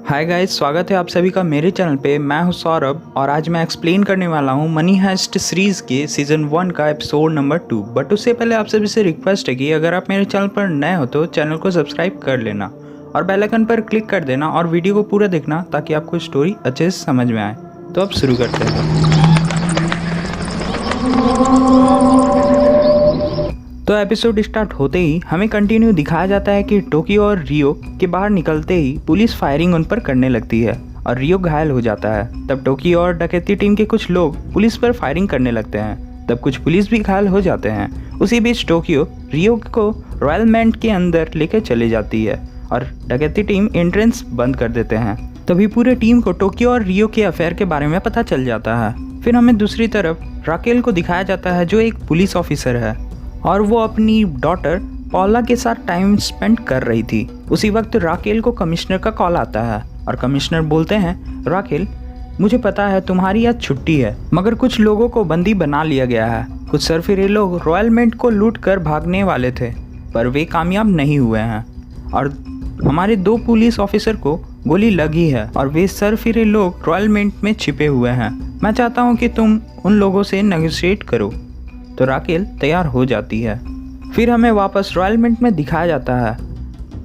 Hi guys, स्वागत है आप सभी का मेरे चैनल पे। मैं हूं सौरभ और आज मैं एक्सप्लेन करने वाला हूं मनी हाइस्ट सीरीज़ के सीज़न 1 का एपिसोड नंबर 2। बट उससे पहले आप सभी से रिक्वेस्ट है कि अगर आप मेरे चैनल पर नए हो तो चैनल को सब्सक्राइब कर लेना और बेल आइकन पर क्लिक कर देना और वीडियो को पूरा देखना ताकि आपको स्टोरी अच्छे से समझ में आए। तो अब शुरू करते हैं। तो एपिसोड स्टार्ट होते ही हमें कंटिन्यू दिखाया जाता है कि टोक्यो और रियो के बाहर निकलते ही पुलिस फायरिंग उन पर करने लगती है और रियो घायल हो जाता है। तब टोक्यो और डकैती टीम के कुछ लोग पुलिस पर फायरिंग करने लगते हैं। तब कुछ पुलिस भी घायल हो जाते हैं। उसी बीच टोक्यो रियो को रॉयल मेंट के अंदर लेकर चली जाती है और डकैती टीम एंट्रेंस बंद कर देते हैं। तभी पूरे टीम को टोक्यो और रियो के अफेयर के बारे में पता चल जाता है। फिर हमें दूसरी तरफ राकेल को दिखाया जाता है जो एक पुलिस ऑफिसर है और वो अपनी डॉटर पॉला के साथ टाइम स्पेंड कर रही थी। उसी वक्त राकेल को कमिश्नर का कॉल आता है और कमिश्नर बोलते हैं, राकेल मुझे पता है तुम्हारी आज छुट्टी है, मगर कुछ लोगों को बंदी बना लिया गया है। कुछ सरफिरे लोग रॉयल मेंट को लूट कर भागने वाले थे पर वे कामयाब नहीं हुए हैं और हमारे 2 पुलिस ऑफिसर को गोली लगी है और वे सरफिरे लोग रॉयल मेंट में छिपे हुए हैं। मैं चाहता हूँ कि तुम उन लोगों से नेगोशिएट करो। तो राकेल तैयार हो जाती है। फिर हमें वापस रॉयल मिंट में दिखाया जाता है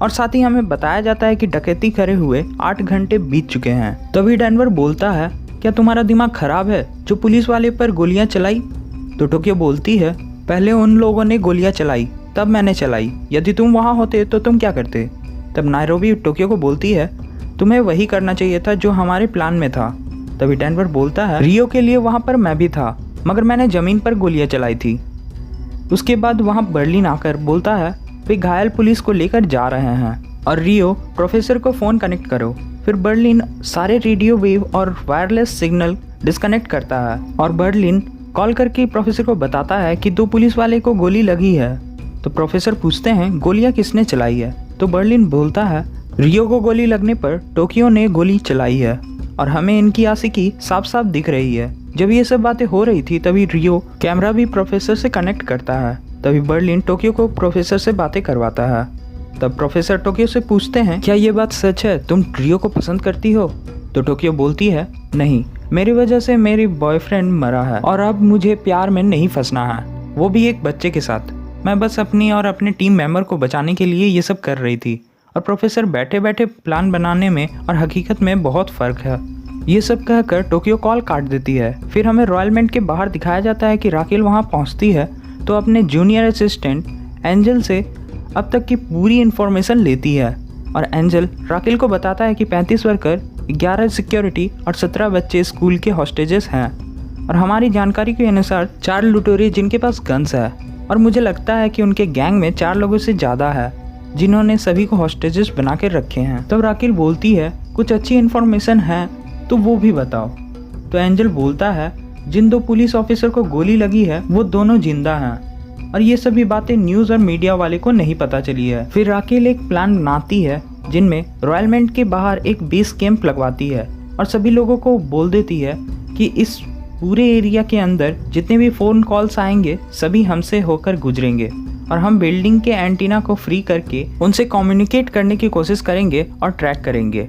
और साथ ही हमें बताया जाता है कि डकैती करे हुए 8 घंटे बीत चुके हैं। तभी डेनवर बोलता है, क्या तुम्हारा दिमाग खराब है जो पुलिस वाले पर गोलियां चलाई? तो टोक्यो बोलती है, पहले उन लोगों ने गोलियां चलाई तब मैंने चलाई। यदि तुम वहाँ होते तो तुम क्या करते? तब नायरोबी टोक्यो को बोलती है, तुम्हें वही करना चाहिए था जो हमारे प्लान में था। तभी डेनवर बोलता है, रियो के लिए वहाँ पर मैं भी था मगर मैंने ज़मीन पर गोलियां चलाई थी। उसके बाद वहां बर्लिन आकर बोलता है, वे घायल पुलिस को लेकर जा रहे हैं और रियो प्रोफेसर को फ़ोन कनेक्ट करो। फिर बर्लिन सारे रेडियो वेव और वायरलेस सिग्नल डिस्कनेक्ट करता है और बर्लिन कॉल करके प्रोफेसर को बताता है कि 2 पुलिस वाले को गोली लगी है। तो प्रोफेसर पूछते हैं, गोलियाँ किसने चलाई है? तो बर्लिन बोलता है, रियो को गोली लगने पर टोक्यो ने गोली चलाई है और हमें इनकी आशिकी साफ साफ दिख रही है। जब ये सब बातें हो रही थी तभी रियो कैमरा भी प्रोफेसर से कनेक्ट करता है। तभी बर्लिन टोक्यो को प्रोफेसर से बातें करवाता है। तब प्रोफेसर टोक्यो से पूछते हैं, क्या ये बात सच है, तुम रियो को पसंद करती हो? तो टोक्यो बोलती है, नहीं, मेरी वजह से मेरी बॉयफ्रेंड मरा है और अब मुझे प्यार में नहीं फंसना है, वो भी एक बच्चे के साथ। मैं बस अपनी और अपने टीम मेंबर को बचाने के लिए ये सब कर रही थी। और प्रोफेसर बैठे बैठे प्लान बनाने में और हकीकत में बहुत फ़र्क है। ये सब कहकर टोक्यो कॉल काट देती है। फिर हमें रॉयल मेंट के बाहर दिखाया जाता है कि राकेल वहाँ पहुँचती है तो अपने जूनियर असिस्टेंट एंजल से अब तक की पूरी इन्फॉर्मेशन लेती है और एंजल राकेल को बताता है कि 35 वर्कर, 11 सिक्योरिटी और 17 बच्चे स्कूल के हॉस्टेजेस हैं और हमारी जानकारी के अनुसार 4 लुटेरे जिनके पास गन्स है और मुझे लगता है कि उनके गैंग में 4 लोगों से ज़्यादा है जिन्होंने सभी को हॉस्टेजेस बना के रखे हैं। तब राकेल बोलती है, कुछ अच्छी इन्फॉर्मेशन है तो वो भी बताओ। तो एंजल बोलता है, जिन 2 पुलिस ऑफिसर को गोली लगी है वो दोनों जिंदा हैं और ये सभी बातें न्यूज़ और मीडिया वाले को नहीं पता चली है। फिर राकेल एक प्लान बनाती है जिनमें रॉयल मेंट के बाहर एक बेस कैंप लगवाती है और सभी लोगों को बोल देती है कि इस पूरे एरिया के अंदर जितने भी फ़ोन कॉल्स आएंगे सभी हमसे होकर गुजरेंगे और हम बिल्डिंग के एंटीना को फ्री करके उनसे कम्युनिकेट करने की कोशिश करेंगे और ट्रैक करेंगे।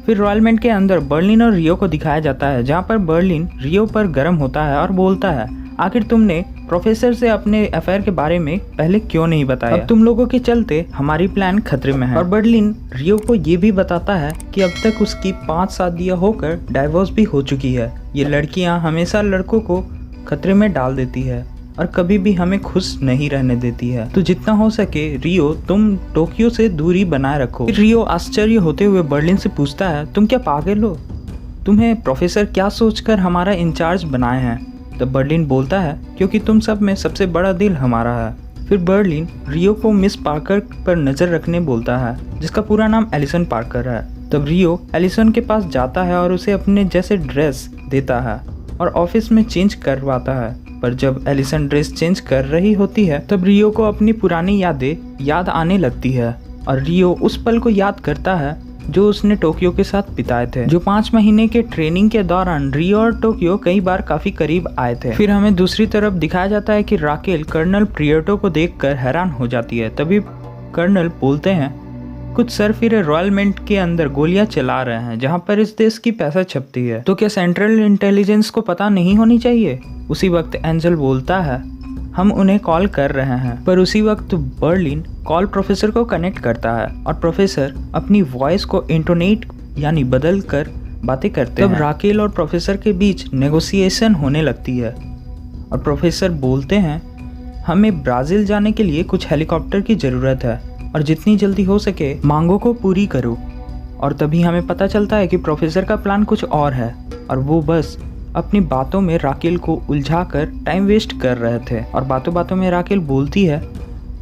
फिर रॉयल मेंट के अंदर बर्लिन और रियो को दिखाया जाता है जहाँ पर बर्लिन रियो पर गर्म होता है और बोलता है, आखिर तुमने प्रोफेसर से अपने अफेयर के बारे में पहले क्यों नहीं बताया? अब तुम लोगों के चलते हमारी प्लान खतरे में है। और बर्लिन रियो को ये भी बताता है कि अब तक उसकी 5 शादियाँ होकर डाइवोर्स भी हो चुकी है। ये लड़कियाँ हमेशा लड़कों को खतरे में डाल देती है और कभी भी हमें खुश नहीं रहने देती है। तो जितना हो सके रियो तुम टोक्यो से दूरी बनाए रखो। रियो आश्चर्य होते हुए बर्लिन से पूछता है, तुम क्या पागल हो? तुम्हें प्रोफेसर क्या सोचकर हमारा इंचार्ज बनाए हैं? तब बर्लिन बोलता है, क्योंकि तुम सब में सबसे बड़ा दिल हमारा है। फिर बर्लिन रियो को मिस पार्कर पर नज़र रखने बोलता है जिसका पूरा नाम एलिसन पार्कर है। तब रियो एलिसन के पास जाता है और उसे अपने जैसे ड्रेस देता है और ऑफिस में चेंज करवाता है। पर जब एलिसन ड्रेस चेंज कर रही होती है तब रियो को अपनी पुरानी यादें याद आने लगती है और रियो उस पल को याद करता है जो उसने टोक्यो के साथ बिताए थे। जो 5 महीने के ट्रेनिंग के दौरान रियो और टोक्यो कई बार काफी करीब आए थे। फिर हमें दूसरी तरफ दिखाया जाता है कि राकेल कर्नल प्रियटो को देखकर हैरान हो जाती है। तभी कर्नल बोलते हैं, कुछ सरफिरे रॉयल मिंट के अंदर गोलियां चला रहे हैं जहां पर इस देश की पैसा छपती है। तो क्या सेंट्रल इंटेलिजेंस को पता नहीं होनी चाहिए? उसी वक्त एंजल बोलता है हम उन्हें कॉल कर रहे हैं। पर उसी वक्त बर्लिन कॉल प्रोफेसर को कनेक्ट करता है और प्रोफेसर अपनी वॉइस को इंटोनेट यानी बदल कर बातें करते हैं। तब राकेल और प्रोफेसर के बीच नेगोशिएशन होने लगती है और प्रोफेसर बोलते हैं हमें ब्राज़ील जाने के लिए कुछ हेलीकॉप्टर की ज़रूरत है और जितनी जल्दी हो सके मांगों को पूरी करो। और तभी हमें पता चलता है कि प्रोफेसर का प्लान कुछ और है और वो बस अपनी बातों में राकेल को उलझाकर टाइम वेस्ट कर रहे थे। और बातों बातों में राकेल बोलती है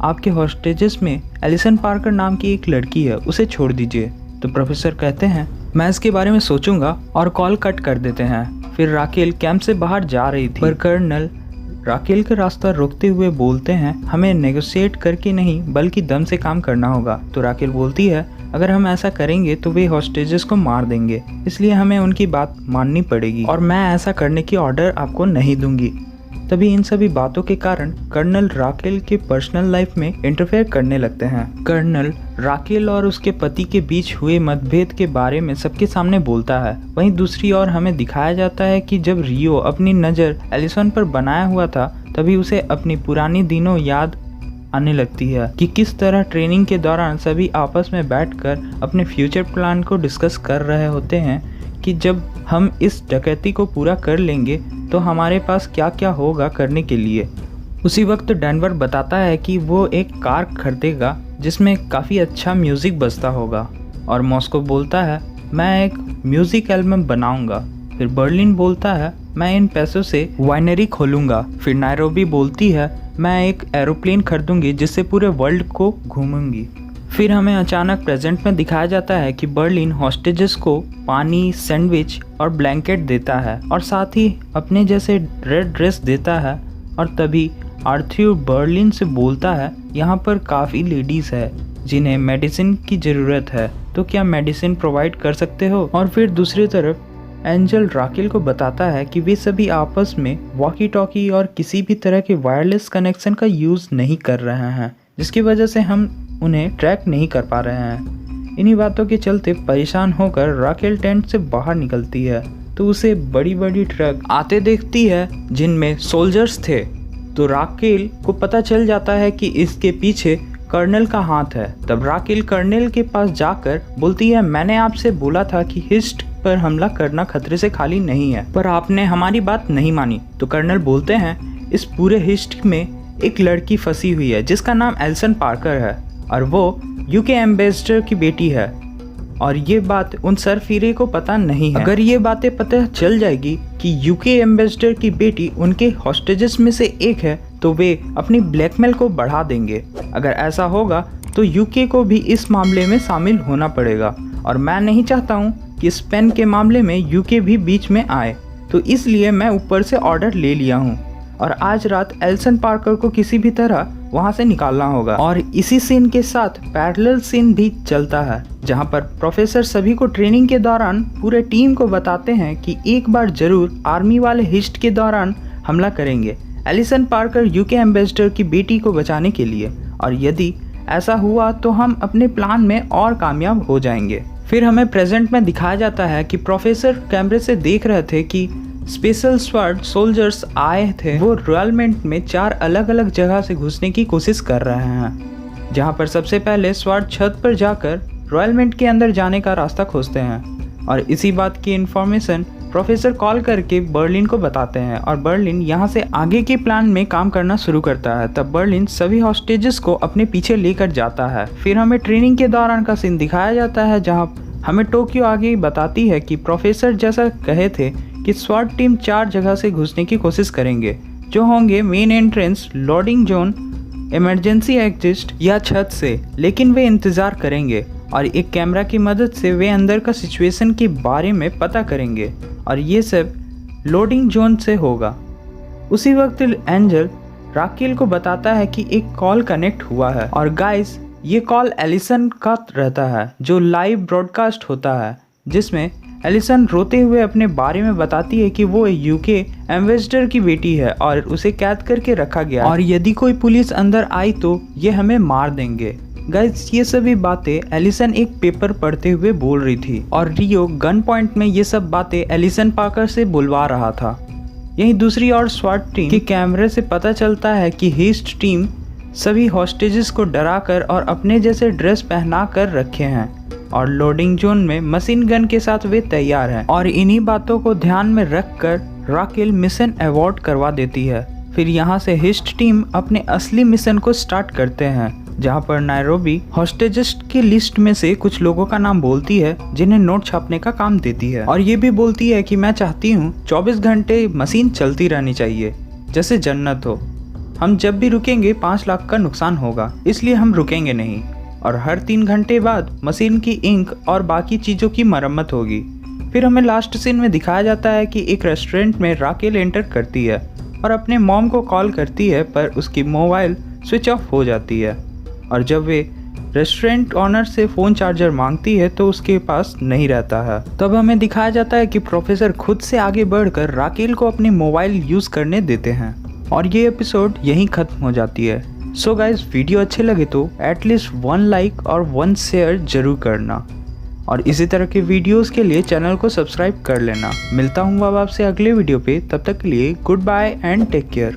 आपके हॉस्टेजेस में एलिसन पार्कर नाम की एक लड़की है, उसे छोड़ दीजिए। तो प्रोफेसर कहते हैं मैं इसके बारे में सोचूंगा और कॉल कट कर देते हैं। फिर राकेल कैंप से बाहर जा रही थी पर कर्नल राकेल का रास्ता रोकते हुए बोलते हैं हमें नेगोशिएट करके नहीं बल्कि दम से काम करना होगा। तो राकेल बोलती है अगर हम ऐसा करेंगे तो वे हॉस्टेजेस को मार देंगे, इसलिए हमें उनकी बात माननी पड़ेगी और मैं ऐसा करने की ऑर्डर आपको नहीं दूंगी। तभी इन सभी बातों के कारण कर्नल राकेल के पर्सनल लाइफ में इंटरफेयर करने लगते हैं। कर्नल राकेल और उसके पति के बीच हुए मतभेद के बारे में सबके सामने बोलता है। वहीं दूसरी ओर हमें दिखाया जाता है कि जब रियो अपनी नज़र एलिसन पर बनाया हुआ था तभी उसे अपनी पुरानी दिनों याद आने लगती है कि किस तरह ट्रेनिंग के दौरान सभी आपस में बैठकर अपने फ्यूचर प्लान को डिस्कस कर रहे होते हैं कि जब हम इस डकैती को पूरा कर लेंगे तो हमारे पास क्या क्या होगा करने के लिए। उसी वक्त डेनवर बताता है कि वो एक कार खरीदेगा जिसमें काफ़ी अच्छा म्यूज़िक बजता होगा और मॉस्को बोलता है मैं एक म्यूज़िक एल्बम बनाऊंगा। फिर बर्लिन बोलता है मैं इन पैसों से वाइनरी खोलूंगा। फिर नायरोबी बोलती है मैं एक एरोप्लेन खरीदूंगी जिससे पूरे वर्ल्ड को घूमूंगी। फिर हमें अचानक प्रेजेंट में दिखाया जाता है कि बर्लिन हॉस्टेजेस को पानी, सैंडविच और ब्लैंकेट देता है और साथ ही अपने जैसे रेड ड्रेस देता है। और तभी आर्थर बर्लिन से बोलता है यहाँ पर काफ़ी लेडीज़ है जिन्हें मेडिसिन की ज़रूरत है, तो क्या मेडिसिन प्रोवाइड कर सकते हो। और फिर दूसरी तरफ एंजल राकेल को बताता है कि वे सभी आपस में वॉकी टॉकी और किसी भी तरह के वायरलेस कनेक्शन का यूज़ नहीं कर रहे हैं, जिसकी वजह से हम उन्हें ट्रैक नहीं कर पा रहे हैं। इन्हीं बातों के चलते परेशान होकर राकेल टेंट से बाहर निकलती है तो उसे बड़ी बड़ी ट्रक आते देखती है जिनमें सोल्जर्स थे। तो राकेल को पता चल जाता है कि इसके पीछे कर्नल का हाथ है। तब राकेल कर्नल के पास जाकर बोलती है मैंने आपसे बोला था कि हिस्ट पर हमला करना खतरे से खाली नहीं है, पर आपने हमारी बात नहीं मानी। तो कर्नल बोलते हैं इस पूरे हिस्ट में एक लड़की फंसी हुई है जिसका नाम एलिसन पार्कर है और वो यूके एम्बेसडर की बेटी है और ये बात उन सरफिरे को पता नहीं है। अगर ये बातें पता चल जाएगी कि यूके एम्बेसडर की बेटी उनके हॉस्टेजेस में से एक है तो वे अपनी ब्लैकमेल को बढ़ा देंगे। अगर ऐसा होगा तो यूके को भी इस मामले में शामिल होना पड़ेगा और मैं नहीं चाहता हूँ कि स्पेन के मामले में यूके भी बीच में आए, तो इसलिए मैं ऊपर से ऑर्डर ले लिया हूँ और आज रात एलिसन पार्कर को किसी भी तरह वहाँ से निकालना होगा। और इसी सीन के साथ पैरेलल सीन भी चलता है जहाँ पर प्रोफेसर सभी को ट्रेनिंग के दौरान पूरे टीम को बताते हैं कि एक बार जरूर आर्मी वाले हिस्ट के दौरान हमला करेंगे एलिसन पार्कर यूके एम्बेसडर की बेटी को बचाने के लिए, और यदि ऐसा हुआ तो हम अपने प्लान में और कामयाब हो जाएंगे। फिर हमें प्रेजेंट में दिखाया जाता है कि प्रोफेसर कैमरे से देख रहे थे कि स्पेशल स्वाड सोल्जर्स आए थे। वो रॉयल मिंट में 4 अलग अलग जगह से घुसने की कोशिश कर रहे हैं, जहां पर सबसे पहले स्वाड छत पर जाकर रॉयल मिंट के अंदर जाने का रास्ता खोजते हैं और इसी बात की इन्फॉर्मेशन प्रोफेसर कॉल करके बर्लिन को बताते हैं और बर्लिन यहाँ से आगे के प्लान में काम करना शुरू करता है। तब बर्लिन सभी हॉस्टेजेस को अपने पीछे लेकर जाता है। फिर हमें ट्रेनिंग के दौरान का सीन दिखाया जाता है जहाँ हमें टोक्यो आगे बताती है कि प्रोफेसर जैसा कहे थे कि स्वाट टीम 4 जगह से घुसने की कोशिश करेंगे, जो होंगे main entrance, loading zone, emergency exit या छत से। लेकिन वे इंतज़ार करेंगे और एक कैमरा की मदद से वे अंदर का सिचुएशन के बारे में पता करेंगे और ये सब लोडिंग जोन से होगा। उसी वक्त एंजल राकेल को बताता है कि एक कॉल कनेक्ट हुआ है और गाइस ये कॉल एलिसन का रहता है जो लाइव ब्रॉडकास्ट होता है, जिसमें एलिसन रोते हुए अपने बारे में बताती है कि वो यूके एम्बेसडर की बेटी है और उसे कैद करके रखा गया और यदि कोई पुलिस अंदर आई तो ये हमें मार देंगे। गाइस ये सभी बातें एलिसन एक पेपर पढ़ते हुए बोल रही थी और रियो गन पॉइंट में ये सब बातें एलिसन पार्कर से बुलवा रहा था। यहीं दूसरी ओर स्वाट टीम के कैमरे से पता चलता है कि हीस्ट टीम सभी हॉस्टेजेस को डराकर और अपने जैसे ड्रेस पहना कर रखे हैं और लोडिंग जोन में मशीन गन के साथ वे तैयार हैं और इन्हीं बातों को ध्यान में रखकर राकेल मिशन अवॉर्ड करवा देती है। फिर यहाँ से हिस्ट टीम अपने असली मिशन को स्टार्ट करते हैं, जहाँ पर नायरोबी हॉस्टेजेस की लिस्ट में से कुछ लोगों का नाम बोलती है जिन्हें नोट छापने का काम देती है और ये भी बोलती है कि मैं चाहती हूँ 24 घंटे मशीन चलती रहनी चाहिए जैसे जन्नत हो। हम जब भी रुकेंगे 5 लाख का नुकसान होगा, इसलिए हम रुकेंगे नहीं और हर 3 घंटे बाद मशीन की इंक और बाकी चीज़ों की मरम्मत होगी। फिर हमें लास्ट सीन में दिखाया जाता है कि एक रेस्टोरेंट में राकेल एंटर करती है और अपने मॉम को कॉल करती है, पर उसकी मोबाइल स्विच ऑफ हो जाती है और जब वे रेस्टोरेंट ऑनर से फ़ोन चार्जर मांगती है तो उसके पास नहीं रहता है। तब हमें दिखाया जाता है कि प्रोफेसर खुद से आगे बढ़कर राकेल को अपनी मोबाइल यूज़ करने देते हैं और ये एपिसोड यहीं ख़त्म हो जाती है। सो गाइस, वीडियो अच्छे लगे तो एटलीस्ट 1 लाइक और 1 शेयर जरूर करना और इसी तरह के वीडियोस के लिए चैनल को सब्सक्राइब कर लेना। मिलता हूँ अब आपसे अगले वीडियो पे, तब तक के लिए good bye and take care.